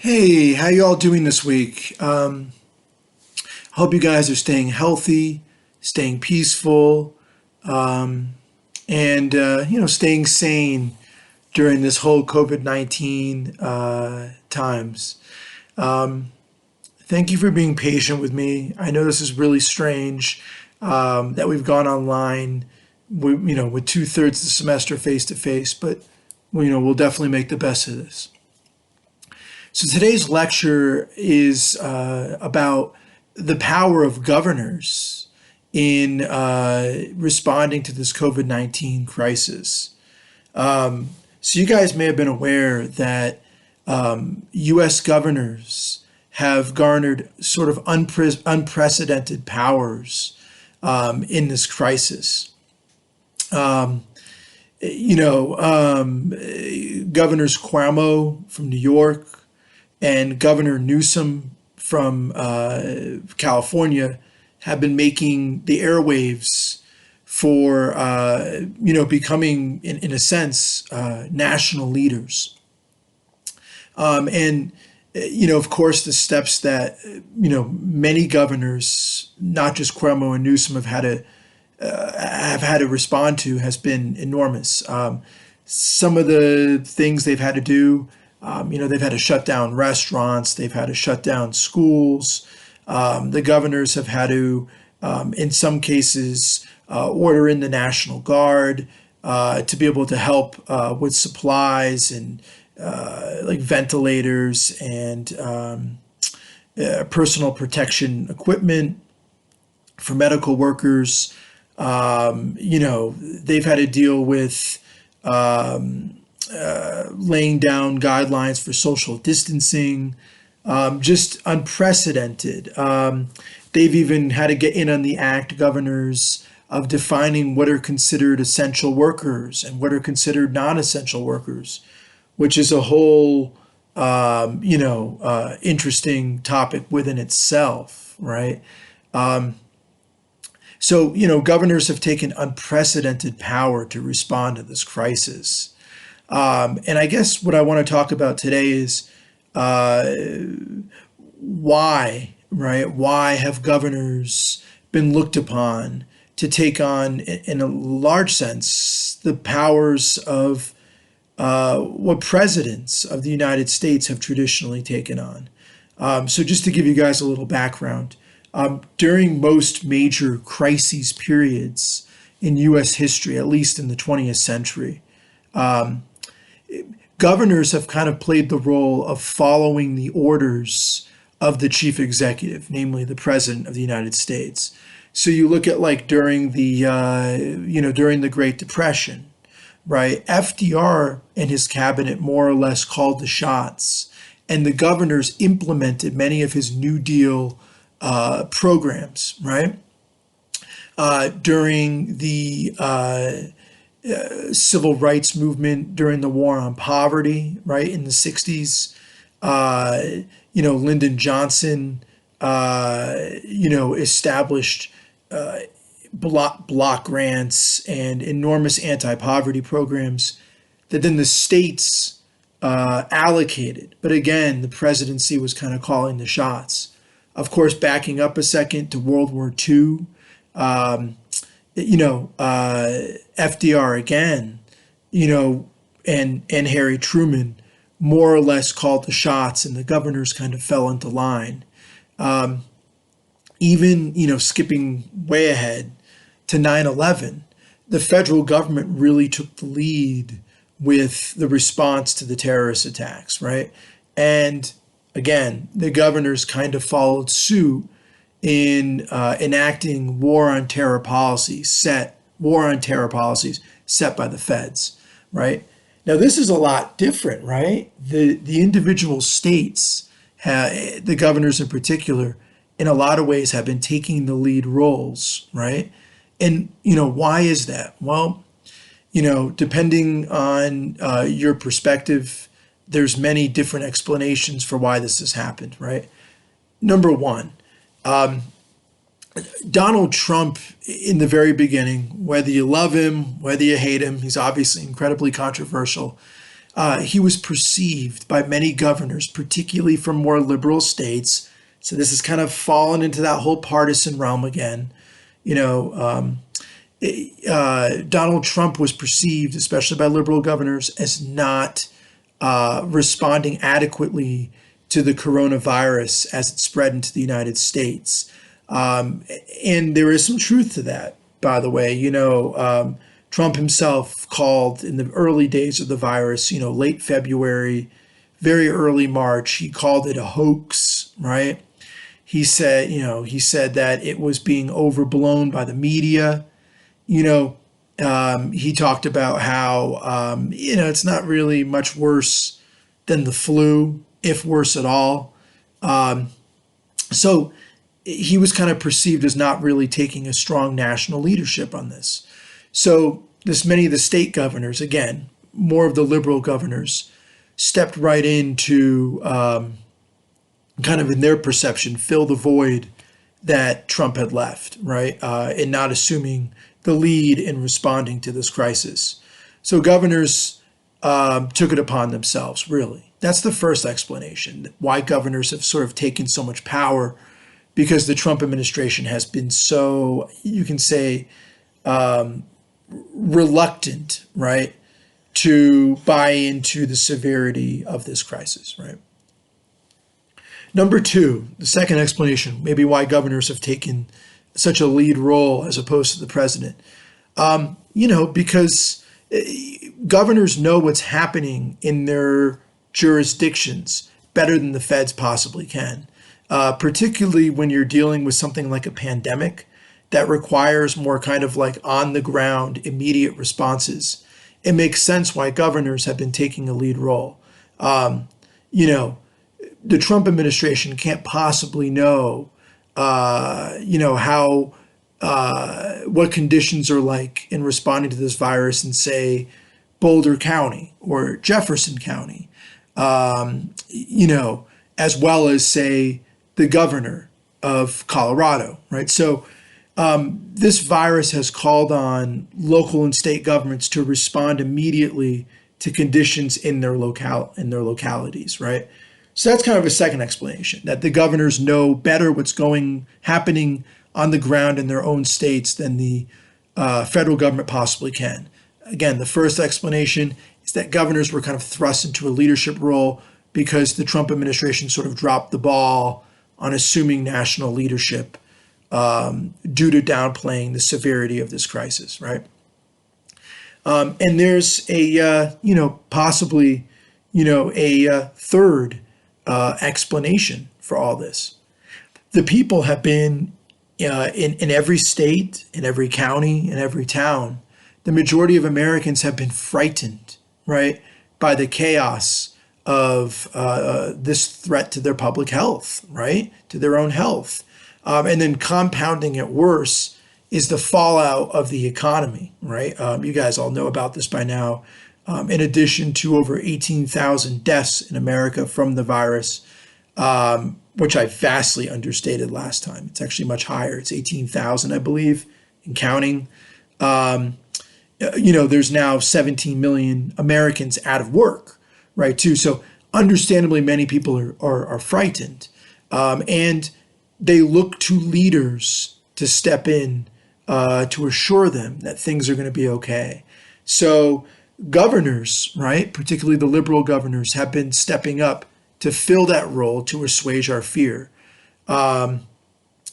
Hey, how you all doing this week? Hope you guys are staying healthy, staying peaceful, and staying sane during this whole COVID-19 times. Thank you for being patient with me. I know this is really strange that we've gone online, with two-thirds of the semester face to face, but we'll definitely make the best of this. So today's lecture is about the power of governors in responding to this COVID-19 crisis. So you guys may have been aware that U.S. governors have garnered sort of unprecedented powers in this crisis. Um, Governors Cuomo from New York and Governor Newsom from California have been making the airwaves for becoming, in a sense, national leaders. And of course, the steps that many governors, not just Cuomo and Newsom, have had to respond to has been enormous. Some of the things they've had to do, they've had to shut down restaurants, they've had to shut down schools. The governors have had to, in some cases, order in the National Guard to be able to help with supplies and like ventilators and personal protection equipment for medical workers. They've had to deal with laying down guidelines for social distancing, just unprecedented. They've even had to get in on the act, governors, of defining what are considered essential workers and what are considered non-essential workers, which is a whole, interesting topic within itself, right? So, governors have taken unprecedented power to respond to this crisis. And I guess what I want to talk about today is uh, why, right? Why have governors been looked upon to take on, in a large sense, the powers of what presidents of the United States have traditionally taken on? So, just to give you guys a little background, during most major crises periods in U.S. history, at least in the 20th century, governors have kind of played the role of following the orders of the chief executive, namely the president of the United States. So you look at like during the Great Depression, right? FDR and his cabinet more or less called the shots, and the governors implemented many of his New Deal programs, right? During the civil rights movement, during the war on poverty, right, in the 60s, Lyndon Johnson, established block grants and enormous anti-poverty programs that then the states allocated. But again, the presidency was kind of calling the shots. Of course, backing up a second to World War II, um, FDR again, and Harry Truman more or less called the shots, and the governors kind of fell into line. Even skipping way ahead to 9/11, the federal government really took the lead with the response to the terrorist attacks, right? And again, the governors kind of followed suit in enacting war on terror policies set by the feds, right? Now this is a lot different, right? The individual states, the governors in particular, in a lot of ways have been taking the lead roles, right? And why is that? Well, depending on your perspective, there's many different explanations for why this has happened, right? Number one, Donald Trump, in the very beginning, whether you love him, whether you hate him, he's obviously incredibly controversial. he was perceived by many governors, particularly from more liberal states. So this has kind of fallen into that whole partisan realm again. You know, Donald Trump was perceived, especially by liberal governors, as not responding adequately to the coronavirus as it spread into the United States. And there is some truth to that, by the way. Trump himself called in the early days of the virus, late February, very early March, he called it a hoax, right? He said that it was being overblown by the media. He talked about how, it's not really much worse than the flu, if worse at all. So he was kind of perceived as not really taking a strong national leadership on this. So many of the state governors, again, more of the liberal governors, stepped right in to kind of, in their perception, fill the void that Trump had left, right? And not assuming the lead in responding to this crisis. So governors took it upon themselves, really. That's the first explanation, why governors have sort of taken so much power, because the Trump administration has been so, you can say, reluctant, right, to buy into the severity of this crisis, right? Number two, the second explanation, maybe why governors have taken such a lead role as opposed to the president. Because governors know what's happening in their jurisdictions better than the feds possibly can, particularly when you're dealing with something like a pandemic that requires more kind of like on the ground, immediate responses. It makes sense why governors have been taking a lead role. The Trump administration can't possibly know, how, what conditions are like in responding to this virus in, say, Boulder County or Jefferson County, as well as, say, the governor of Colorado, right? So this virus has called on local and state governments to respond immediately to conditions in their localities, right? So that's kind of a second explanation, that the governors know better what's happening on the ground in their own states than the federal government possibly can. Again, the first explanation is that governors were kind of thrust into a leadership role because the Trump administration sort of dropped the ball on assuming national leadership due to downplaying the severity of this crisis, right? And there's possibly a third explanation for all this. The people have been in every state, in every county, in every town. The majority of Americans have been frightened, right, by the chaos of this threat to their public health, right, to their own health. And then compounding it worse is the fallout of the economy, right? You guys all know about this by now. In addition to over 18,000 deaths in America from the virus, which I vastly understated last time. It's actually much higher. It's 18,000, I believe, and counting. There's now 17 million Americans out of work, right, too. So understandably, many people are frightened. And they look to leaders to step in to assure them that things are going to be okay. So governors, right, particularly the liberal governors, have been stepping up to fill that role to assuage our fear. Andrew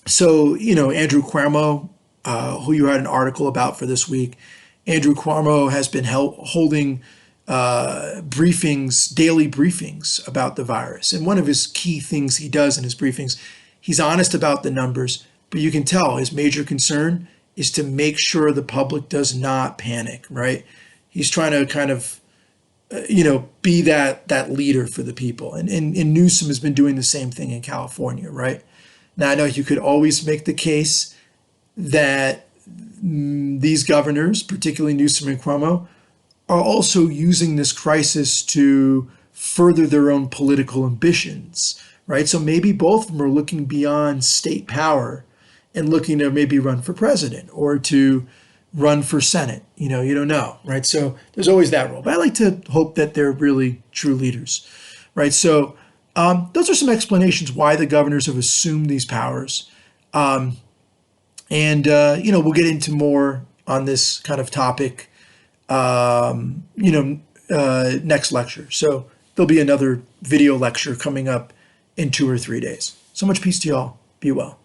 Cuomo, who you had an article about for this week, Andrew Cuomo has been holding daily briefings about the virus. And one of his key things he does in his briefings, he's honest about the numbers, but you can tell his major concern is to make sure the public does not panic, right? He's trying to kind of, be that leader for the people. And Newsom has been doing the same thing in California, right? Now, I know you could always make the case that these governors, particularly Newsom and Cuomo, are also using this crisis to further their own political ambitions, right? So maybe both of them are looking beyond state power and looking to maybe run for president or to run for Senate. You don't know, right? So there's always that role. But I like to hope that they're really true leaders, right? So those are some explanations why the governors have assumed these powers. We'll get into more on this kind of topic, next lecture. So there'll be another video lecture coming up in 2 or 3 days. So much peace to y'all. Be well.